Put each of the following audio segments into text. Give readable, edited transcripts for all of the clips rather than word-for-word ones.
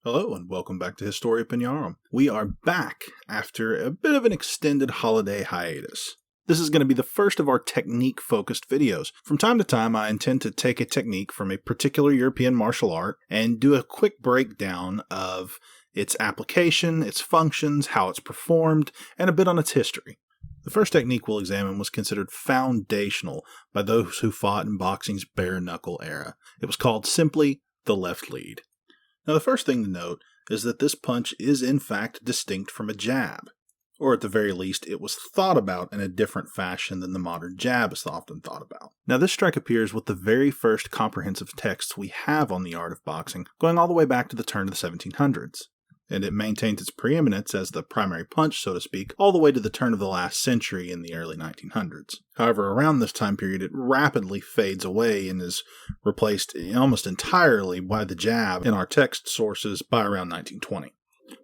Hello and welcome back to Historia Pinarum. We are back after a bit of an extended holiday hiatus. This is going to be the first of our technique-focused videos. From time to time, I intend to take a technique from a particular European martial art and do a quick breakdown of its application, its functions, how it's performed, and a bit on its history. The first technique we'll examine was considered foundational by those who fought in boxing's bare-knuckle era. It was called simply the left lead. Now, the first thing to note is that this punch is in fact distinct from a jab, or at the very least, it was thought about in a different fashion than the modern jab is often thought about. Now, this strike appears with the very first comprehensive texts we have on the art of boxing, going all the way back to the turn of the 1700s. And it maintains its preeminence as the primary punch, so to speak, all the way to the turn of the last century in the early 1900s. However, around this time period, it rapidly fades away and is replaced almost entirely by the jab in our text sources by around 1920.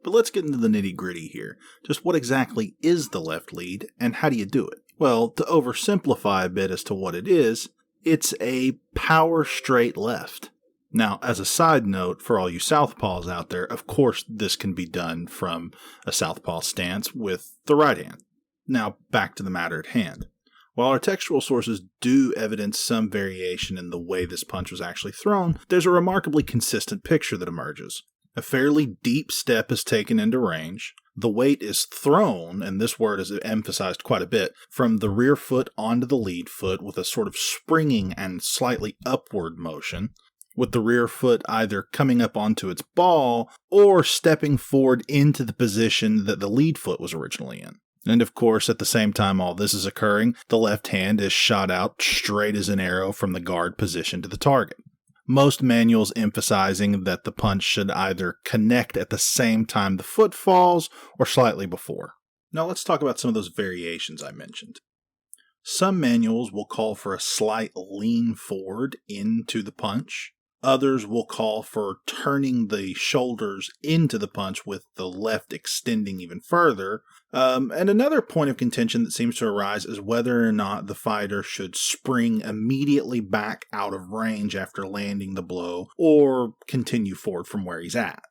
But let's get into the nitty-gritty here. Just what exactly is the left lead, and how do you do it? Well, to oversimplify a bit as to what it is, it's a power straight left. Now, as a side note, for all you southpaws out there, of course this can be done from a southpaw stance with the right hand. Now, back to the matter at hand. While our textual sources do evidence some variation in the way this punch was actually thrown, there's a remarkably consistent picture that emerges. A fairly deep step is taken into range. The weight is thrown, and this word is emphasized quite a bit, from the rear foot onto the lead foot with a sort of springing and slightly upward motion, with the rear foot either coming up onto its ball or stepping forward into the position that the lead foot was originally in. And of course, at the same time all this is occurring, the left hand is shot out straight as an arrow from the guard position to the target. Most manuals emphasizing that the punch should either connect at the same time the foot falls or slightly before. Now let's talk about some of those variations I mentioned. Some manuals will call for a slight lean forward into the punch. Others will call for turning the shoulders into the punch with the left extending even further. And another point of contention that seems to arise is whether or not the fighter should spring immediately back out of range after landing the blow or continue forward from where he's at.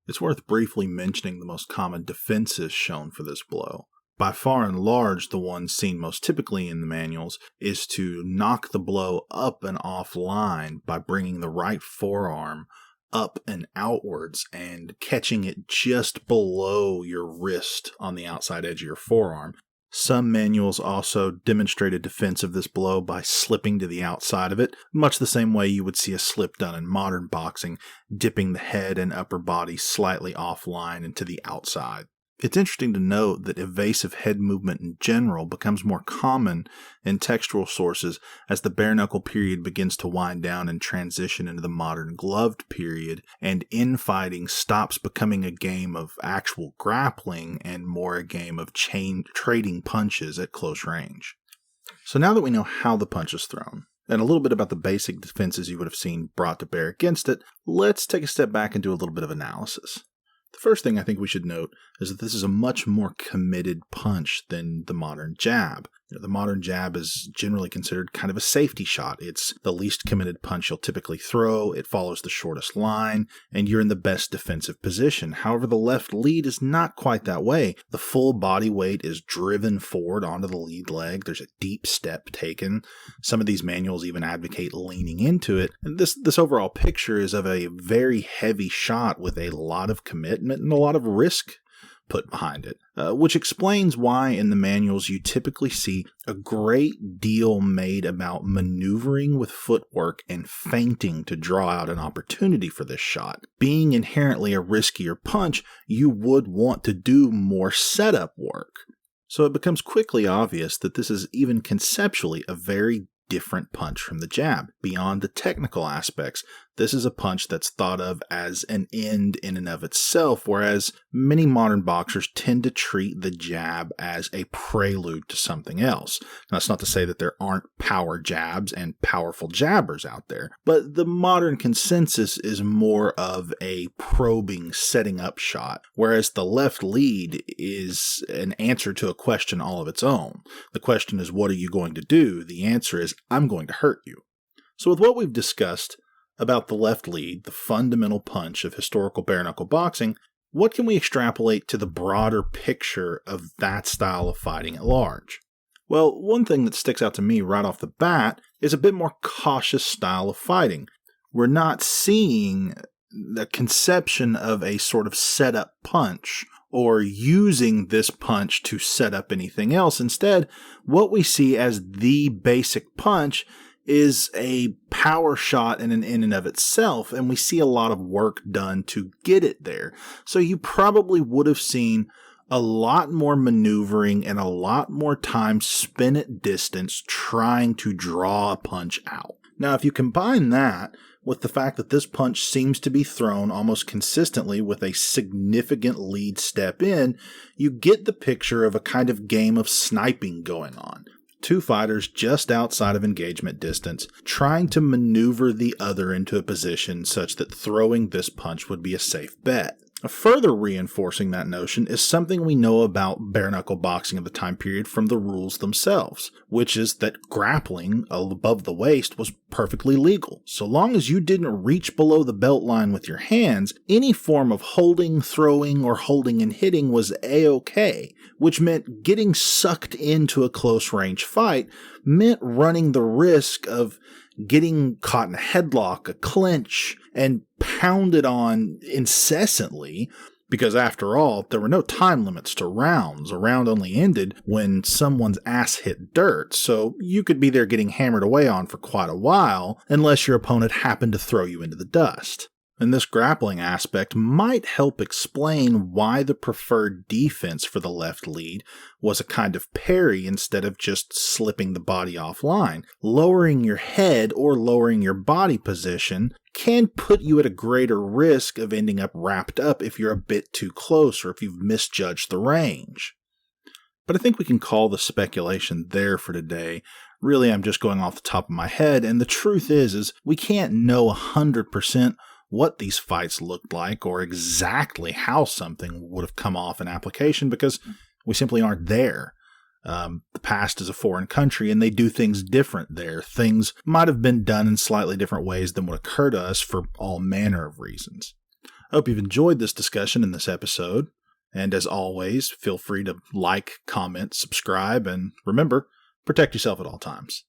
It's worth briefly mentioning the most common defenses shown for this blow. By far and large, the one seen most typically in the manuals is to knock the blow up and offline by bringing the right forearm up and outwards and catching it just below your wrist on the outside edge of your forearm. Some manuals also demonstrate a defense of this blow by slipping to the outside of it, much the same way you would see a slip done in modern boxing, dipping the head and upper body slightly offline and to the outside. It's interesting to note that evasive head movement in general becomes more common in textual sources as the bare-knuckle period begins to wind down and transition into the modern gloved period, and infighting stops becoming a game of actual grappling and more a game of trading punches at close range. So now that we know how the punch is thrown, and a little bit about the basic defenses you would have seen brought to bear against it, let's take a step back and do a little bit of analysis. The first thing I think we should note is that this is a much more committed punch than the modern jab. The modern jab is generally considered kind of a safety shot. It's the least committed punch you'll typically throw, it follows the shortest line, and you're in the best defensive position. However, the left lead is not quite that way. The full body weight is driven forward onto the lead leg. There's a deep step taken. Some of these manuals even advocate leaning into it. And this overall picture is of a very heavy shot with a lot of commitment and a lot of risk put behind it, which explains why in the manuals you typically see a great deal made about maneuvering with footwork and feinting to draw out an opportunity for this shot. Being inherently a riskier punch, you would want to do more setup work. So it becomes quickly obvious that this is even conceptually a very different punch from the jab. Beyond the technical aspects, this is a punch that's thought of as an end in and of itself, whereas many modern boxers tend to treat the jab as a prelude to something else. Now, that's not to say that there aren't power jabs and powerful jabbers out there, but the modern consensus is more of a probing, setting up shot, whereas the left lead is an answer to a question all of its own. The question is, what are you going to do? The answer is, I'm going to hurt you. So with what we've discussed, about the left lead, the fundamental punch of historical bare-knuckle boxing, what can we extrapolate to the broader picture of that style of fighting at large? Well, one thing that sticks out to me right off the bat is a bit more cautious style of fighting. We're not seeing the conception of a sort of set-up punch or using this punch to set up anything else. Instead, what we see as the basic punch is a power shot in and of itself, and we see a lot of work done to get it there. So you probably would have seen a lot more maneuvering and a lot more time spent at distance trying to draw a punch out. Now, if you combine that with the fact that this punch seems to be thrown almost consistently with a significant lead step in, you get the picture of a kind of game of sniping going on. Two fighters just outside of engagement distance, trying to maneuver the other into a position such that throwing this punch would be a safe bet. Further reinforcing that notion is something we know about bare-knuckle boxing of the time period from the rules themselves, which is that grappling above the waist was perfectly legal. So long as you didn't reach below the belt line with your hands, any form of holding, throwing, or holding and hitting was a-okay, which meant getting sucked into a close-range fight meant running the risk of getting caught in a headlock, a clinch, and pounded on incessantly, because after all, there were no time limits to rounds. A round only ended when someone's ass hit dirt, so you could be there getting hammered away on for quite a while, unless your opponent happened to throw you into the dust. And this grappling aspect might help explain why the preferred defense for the left lead was a kind of parry instead of just slipping the body offline. Lowering your head or lowering your body position can put you at a greater risk of ending up wrapped up if you're a bit too close or if you've misjudged the range. But I think we can call the speculation there for today. Really, I'm just going off the top of my head, and the truth is we can't know 100% what these fights looked like or exactly how something would have come off in application because we simply aren't there. The past is a foreign country and they do things different there. Things might have been done in slightly different ways than would occur to us for all manner of reasons. I hope you've enjoyed this discussion in this episode. And as always, feel free to like, comment, subscribe, and remember, protect yourself at all times.